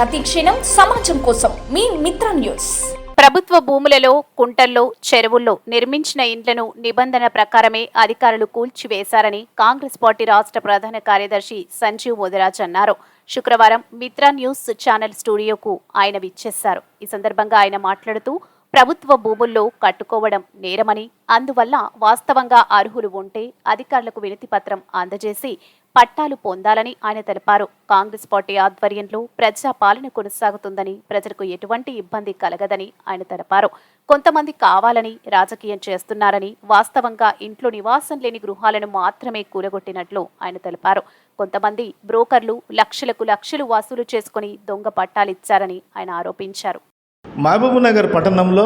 ప్రతి క్షణం సమాజం కోసం మీ మిత్ర న్యూస్. ప్రభుత్వ భూములలో, కుంటల్లో, చెరువుల్లో నిర్మించిన ఇండ్లను నిబంధన ప్రకారమే అధికారులు కూల్చివేశారని కాంగ్రెస్ పార్టీ రాష్ట్ర ప్రధాన కార్యదర్శి సంజీవ్ ముదిరాజ్ అన్నారు. శుక్రవారం మిత్ర న్యూస్ ఛానల్ స్టూడియోకు ఆయన విచ్చేశారు. ఈ సందర్భంగా ఆయన మాట్లాడుతూ ప్రభుత్వ భూముల్లో కట్టుకోవడం నేరమని, అందువల్ల వాస్తవంగా అర్హులు ఉంటే అధికారులకు వినతి పత్రం అందజేసి పట్టాలు పొందాలని ఆయన తెలిపారు. కాంగ్రెస్ పార్టీ ఆధ్వర్యంలో ప్రజా పాలన కొనసాగుతుందని, ప్రజలకు ఎటువంటి ఇబ్బంది కలగదని ఆయన తెలిపారు. కొంతమంది కావాలని రాజకీయం చేస్తున్నారని, వాస్తవంగా ఇంట్లో నివాసం లేని గృహాలను మాత్రమే కూలగొట్టినట్లు ఆయన తెలిపారు. కొంతమంది బ్రోకర్లు లక్షలకు లక్షలు వసూలు చేసుకుని దొంగ పట్టాలిచ్చారని ఆయన ఆరోపించారు. మహబూబ్నగర్ పట్టణంలో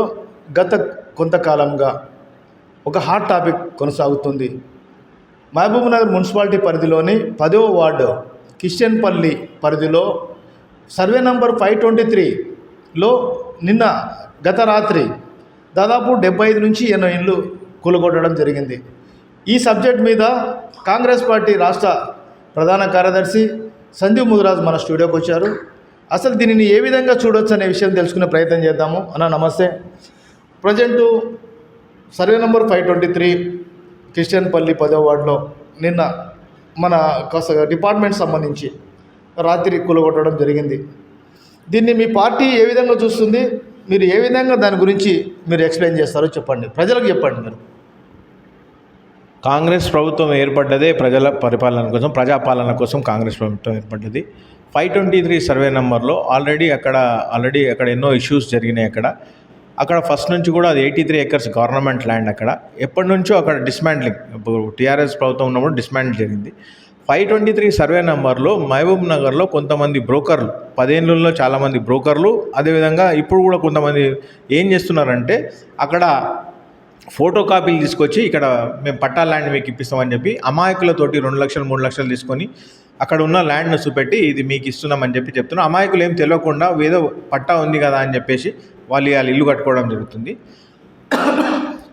గత కొంతకాలంగా ఒక హాట్ టాపిక్ కొనసాగుతుంది. మహబూబ్నగర్ మున్సిపాలిటీ పరిధిలోని 10వ వార్డు కిషన్పల్లి పరిధిలో సర్వే నంబర్ 523లో నిన్న గత రాత్రి దాదాపు 75 నుంచి 80 ఇండ్లు కూలగొట్టడం జరిగింది. ఈ సబ్జెక్ట్ మీద కాంగ్రెస్ పార్టీ రాష్ట్ర ప్రధాన కార్యదర్శి సంజీవ్ ముదిరాజ్ మన స్టూడియోకి వచ్చారు. అసలు దీనిని ఏ విధంగా చూడొచ్చు అనే విషయం తెలుసుకునే ప్రయత్నం చేద్దాము. అన్న నమస్తే. ప్రజెంటు సర్వే నంబర్ 523 కిషన్పల్లి 10వ వార్డులో నిన్న మన డిపార్ట్మెంట్ సంబంధించి రాత్రి కూలగొట్టడం జరిగింది. దీన్ని మీ పార్టీ ఏ విధంగా చూస్తుంది? మీరు ఏ విధంగా దాని గురించి మీరు ఎక్స్ప్లెయిన్ చేస్తారో చెప్పండి, ప్రజలకు చెప్పండి. మీరు కాంగ్రెస్ ప్రభుత్వం ఏర్పడ్డదే ప్రజల పరిపాలన కోసం, ప్రజాపాలన కోసం కాంగ్రెస్ ప్రభుత్వం ఏర్పడ్డది. 523 సర్వే నెంబర్లో ఆల్రెడీ అక్కడ ఎన్నో ఇష్యూస్ జరిగినాయి. అక్కడ ఫస్ట్ నుంచి కూడా అది 83 acres గవర్నమెంట్ ల్యాండ్. ఎప్పటి నుంచో అక్కడ డిస్మాండ్లింగ్, ఇప్పుడు టీఆర్ఎస్ ప్రభుత్వం ఉన్నప్పుడు డిస్మాండిల్ జరిగింది. 523 సర్వే నెంబర్లో మహబూబ్ నగర్లో కొంతమంది బ్రోకర్లు, 10 ఏళ్ళలో చాలామంది బ్రోకర్లు, అదేవిధంగా ఇప్పుడు కూడా కొంతమంది ఏం చేస్తున్నారంటే అక్కడ ఫోటో కాపీలు తీసుకొచ్చి ఇక్కడ మేము పట్టా ల్యాండ్ మీకు ఇప్పిస్తామని చెప్పి అమాయకులతోటి 2 లక్షలు 3 లక్షలు తీసుకొని అక్కడ ఉన్న ల్యాండ్ను చూపెట్టి ఇది మీకు ఇస్తున్నామని చెప్తున్నారు. అమాయకులు ఏం తెలియకుండా ఏదో పట్టా ఉంది కదా అని చెప్పేసి వాళ్ళు ఇల్లు కట్టుకోవడం జరుగుతుంది.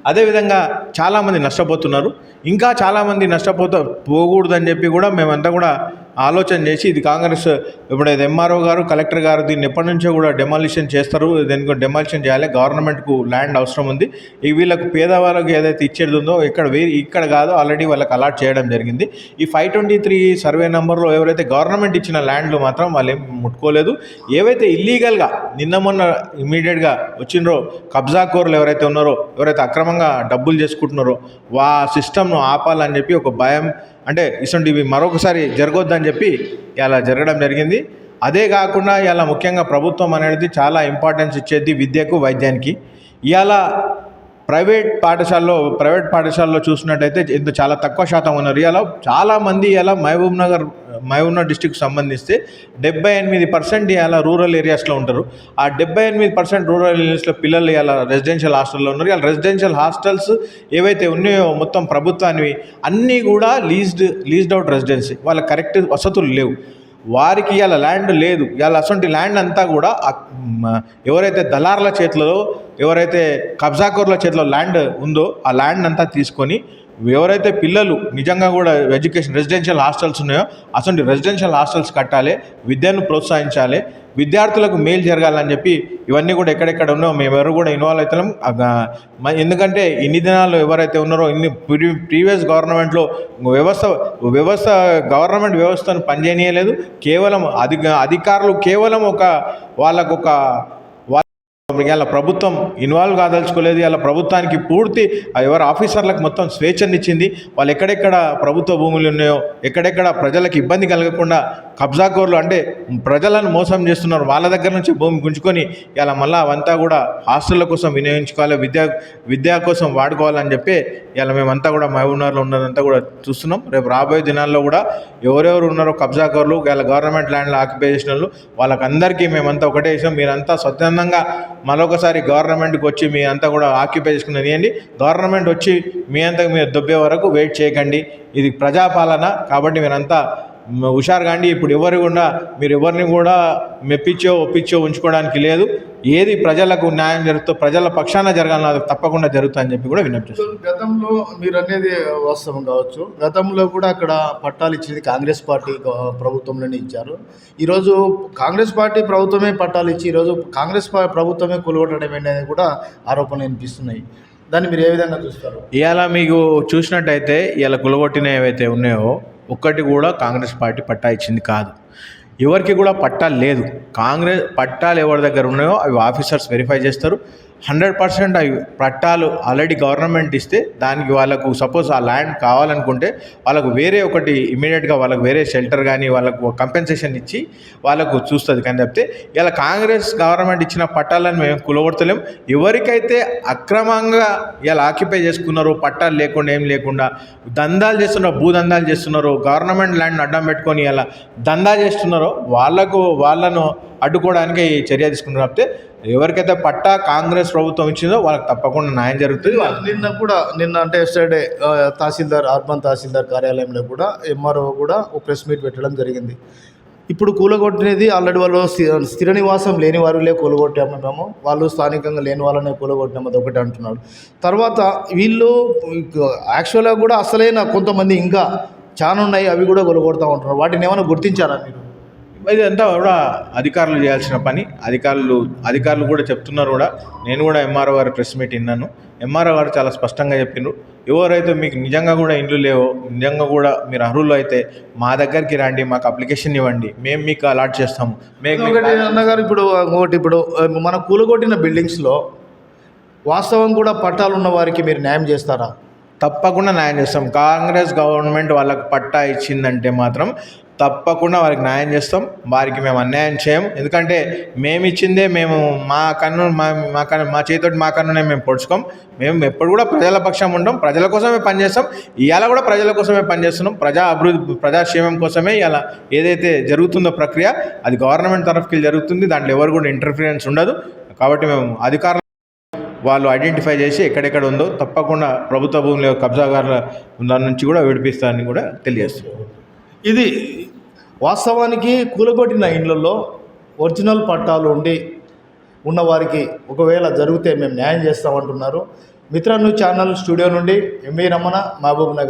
అదేవిధంగా చాలామంది నష్టపోతున్నారు. ఇంకా చాలామంది పోకూడదని చెప్పి కూడా మేమంతా కూడా ఆలోచన చేసి ఇది కాంగ్రెస్ ఇప్పుడు ఎంఆర్ఓ గారు, కలెక్టర్ గారు దీన్ని ఎప్పటి నుంచో కూడా డెమాలిషన్ చేస్తారు. దీనికి డెమాలిషన్ చేయాలి, గవర్నమెంట్కు ల్యాండ్ అవసరం ఉంది. వీళ్ళకు పేదవాళ్ళకి ఏదైతే ఇచ్చేది ఉందో ఇక్కడ కాదు, ఆల్రెడీ వాళ్ళకి అలాట్ చేయడం జరిగింది. ఈ 523 సర్వే నెంబర్లో ఎవరైతే గవర్నమెంట్ ఇచ్చిన ల్యాండ్లు మాత్రం వాళ్ళు ఏం ముట్టుకోలేదు. ఏవైతే ఇల్లీగల్గా నిన్న మొన్న ఇమీడియట్గా వచ్చినరో కబ్జాకోర్లు ఎవరైతే ఉన్నారో, ఎవరైతే అక్రమంగా డబ్బులు చేసుకుంటున్నారో వా సిస్టమ్ను ఆపాలని చెప్పి ఒక భయం, అంటే ఇవి మరొకసారి జరగొద్దని చెప్పి ఇలా జరగడం జరిగింది. అదే కాకుండా ఇలా ముఖ్యంగా ప్రభుత్వం అనేది చాలా ఇంపార్టెన్స్ ఇచ్చేది విద్యకు, వైద్యానికి. ఇవాళ ప్రైవేట్ పాఠశాలలో చూసినట్టయితే ఇంత చాలా తక్కువ శాతం ఉన్నారు. ఇలా చాలామంది ఇలా మహబూబ్నగర్ డిస్టిక్కి సంబంధిస్తే 78% ఇలా రూరల్ ఏరియాస్లో ఉంటారు. ఆ 78% రూరల్ ఏరియాస్లో పిల్లలు ఇలా రెసిడెన్షియల్ హాస్టల్లో ఉన్నారు. ఇలా రెసిడెన్షియల్ హాస్టల్స్ ఏవైతే ఉన్నాయో మొత్తం ప్రభుత్వానివి అన్నీ కూడా లీజ్డ్ అవుట్ రెసిడెన్సీ, వాళ్ళకి కరెక్ట్ వసతులు లేవు. వారికి ఇలా ల్యాండ్ లేదు. ఇలా అసొంటి ల్యాండ్ అంతా కూడా ఎవరైతే దళారుల చేతిలో, ఎవరైతే కబ్జాకోర్ల చేతిలో ల్యాండ్ ఉందో ఆ ల్యాండ్ అంతా తీసుకొని ఎవరైతే పిల్లలు నిజంగా కూడా రెసిడెన్షియల్ హాస్టల్స్ ఉన్నాయో అసలు రెసిడెన్షియల్ హాస్టల్స్ కట్టాలి, విద్యను ప్రోత్సహించాలి, విద్యార్థులకు మేలు జరగాలని చెప్పి ఇవన్నీ కూడా ఎక్కడెక్కడ ఉన్నాయో మేమెవరు కూడా ఇన్వాల్వ్ అవుతున్నాం. ఎందుకంటే ఇన్ని దినాలు ఎవరైతే ఉన్నారో ప్రీవియస్ గవర్నమెంట్లో గవర్నమెంట్ వ్యవస్థను పనిచేయలేదు. కేవలం అధికారులు కేవలం వాళ్ళకొక ఇలా ప్రభుత్వం ఇన్వాల్వ్ కాదలుచుకోలేదు. ఇలా ప్రభుత్వానికి పూర్తి ఎవరు ఆఫీసర్లకు మొత్తం స్వేచ్ఛనిచ్చింది. వాళ్ళు ఎక్కడెక్కడ ప్రభుత్వ భూములు ఉన్నాయో, ఎక్కడెక్కడ ప్రజలకు ఇబ్బంది కలగకుండా కబ్జాకోర్లు అంటే ప్రజలను మోసం చేస్తున్నారు, వాళ్ళ దగ్గర నుంచి భూమి గుంజుకొని ఇలా మళ్ళీ అవంతా కూడా హాస్టళ్ళ కోసం వినియోగించుకోవాలి, విద్యా కోసం వాడుకోవాలని చెప్పి ఇలా మేమంతా కూడా మహబూబ్నగర్లో ఉన్నదంతా కూడా చూస్తున్నాం. రేపు రాబోయే దినాల్లో కూడా ఎవరెవరు ఉన్నారో కబ్జాకోర్లు, ఇలా గవర్నమెంట్ ల్యాండ్లో ఆక్యుపై చేసిన వాళ్ళు వాళ్ళకందరికీ మేమంతా ఒకటే విషయం, మీరంతా స్వచ్ఛందంగా మరొకసారి గవర్నమెంట్కి వచ్చి మీ అంతా కూడా ఆక్యుపై చేసుకునేది. గవర్నమెంట్ వచ్చి మీ అంతా మీరు దొబ్బే వరకు వెయిట్ చేయకండి. ఇది ప్రజాపాలన కాబట్టి మీరంతా హుషారు కాండి. ఇప్పుడు ఎవరు కూడా మీరు ఎవరిని కూడా మెప్పించో ఒప్పించో ఉంచుకోవడానికి లేదు. ఏది ప్రజలకు న్యాయం జరుగుతుందో ప్రజల పక్షాన జరగాలని అది తప్పకుండా జరుగుతుందని చెప్పి కూడా విజ్ఞప్తి చేస్తున్నాను. గతంలో మీరు అనేది వాస్తవం కావచ్చు, గతంలో కూడా అక్కడ పట్టాలు ఇచ్చింది కాంగ్రెస్ పార్టీ ప్రభుత్వంలోనే ఇచ్చారు. ఈరోజు కాంగ్రెస్ పార్టీ ప్రభుత్వమే పట్టాలు ఇచ్చి ఈరోజు కాంగ్రెస్ ప్రభుత్వమే కూలగొట్టడం అనేది కూడా ఆరోపణలు వినిపిస్తున్నాయి. దాన్ని మీరు ఏ విధంగా చూస్తారు? ఇవాళ మీకు చూసినట్టయితే ఇవాళ కులగొట్టిన ఏవైతే ఉన్నాయో ఒక్కటి కూడా కాంగ్రెస్ పార్టీ పట్టా ఇచ్చింది కాదు. ఎవరికి కూడా పట్టాలు లేదు. కాంగ్రెస్ పట్టాలు ఎవరి దగ్గర ఉన్నాయో అవి ఆఫీసర్స్ వెరిఫై చేస్తారు. 100% అవి పట్టాలు ఆల్రెడీ గవర్నమెంట్ ఇస్తే దానికి వాళ్ళకు సపోజ్ ఆ ల్యాండ్ కావాలనుకుంటే వాళ్ళకు వేరే ఒకటి ఇమీడియట్గా వాళ్ళకు వేరే షెల్టర్ కానీ వాళ్ళకు కంపెన్సేషన్ ఇచ్చి వాళ్ళకు చూస్తుంది. కానీ చెప్తే ఇలా కాంగ్రెస్ గవర్నమెంట్ ఇచ్చిన పట్టాలను మేము కూలగొడతలేం. ఎవరికైతే అక్రమంగా ఇలా ఆక్యుపై చేసుకున్నారో పట్టాలు లేకుండా ఏం లేకుండా దందాలు చేస్తున్నారో భూదందాలు చేస్తున్నారో గవర్నమెంట్ ల్యాండ్ అడ్డం పెట్టుకొని ఇలా దందా చేస్తున్నారో వాళ్ళను అడ్డుకోవడానికి చర్య తీసుకున్నారు. తప్పితే ఎవరికైతే పట్టా కాంగ్రెస్ ప్రభుత్వం ఇచ్చిందో వాళ్ళకి తప్పకుండా న్యాయం జరుగుతుంది. నిన్న అంటే ఎస్టర్డే అర్బన్ తహసీల్దార్ కార్యాలయంలో కూడా ఎంఆర్ఓ కూడా ఒక ప్రెస్ మీట్ పెట్టడం జరిగింది. ఇప్పుడు కూలగొట్టినది ఆల్రెడీ వాళ్ళు స్థిర నివాసం లేని వారిలే కూలగొట్టాము మేము, వాళ్ళు స్థానికంగా లేని వాళ్ళనే కూలగొట్టాము, అది ఒకటి అంటున్నాడు. తర్వాత వీళ్ళు యాక్చువల్గా కూడా అసలైన కొంతమంది ఇంకా చాలా ఉన్నాయి, అవి కూడా కూలగొడతా ఉంటున్నారు. వాటిని ఏమైనా గుర్తించారా మీరు? ఇదంతా కూడా అధికారులు చేయాల్సిన పని. అధికారులు కూడా చెప్తున్నారు కూడా. నేను కూడా ఎంఆర్ఓ గారి ప్రెస్ మీట్ విన్నాను. ఎంఆర్ఓ గారు చాలా స్పష్టంగా చెప్పిండ్రు, ఎవరైతే మీకు నిజంగా కూడా ఇండ్లు లేవో నిజంగా కూడా మీరు అర్హులు అయితే మా దగ్గరికి రండి, మాకు అప్లికేషన్ ఇవ్వండి, మేము మీకు అలాట్ చేస్తాము. అన్నగారు ఇప్పుడు మన కూలగొట్టిన బిల్డింగ్స్లో వాస్తవం కూడా పట్టాలు ఉన్న వారికి మీరు న్యాయం చేస్తారా? తప్పకుండా న్యాయం చేస్తాం. కాంగ్రెస్ గవర్నమెంట్ వాళ్ళకి పట్టా ఇచ్చిందంటే మాత్రం తప్పకుండా వారికి న్యాయం చేస్తాం. వారికి మేము అన్యాయం చేయం. ఎందుకంటే మేము ఇచ్చిందే మేము మా చేతితోటి మా కన్నునే మేము పొడుచుకోం. మేము ఎప్పుడు కూడా ప్రజల పక్షం ఉంటాం, ప్రజల కోసమే పనిచేస్తాం. ఇవాళ కూడా ప్రజల కోసమే పనిచేస్తున్నాం. ప్రజాక్షేమం కోసమే ఇలా ఏదైతే జరుగుతుందో ప్రక్రియ అది గవర్నమెంట్ తరఫుకి జరుగుతుంది. దాంట్లో ఎవరు కూడా ఇంటర్ఫిరెన్స్ ఉండదు. కాబట్టి మేము అధికారులు వాళ్ళు ఐడెంటిఫై చేసి ఎక్కడెక్కడ ఉందో తప్పకుండా ప్రభుత్వ భూముల కబ్జాగారుల దాని నుంచి కూడా విడిపిస్తారని కూడా తెలియజేస్తుంది. ఇది వాస్తవానికి కూలగొట్టిన ఇండ్లలో ఒరిజినల్ పట్టాలు ఉన్నవారికి ఒకవేళ జరిగితే మేము న్యాయం చేస్తామంటున్నారు. మిత్ర న్యూస్ ఛానల్ స్టూడియో నుండి ఎంవి రమణ, మహబూబ్ నగర్.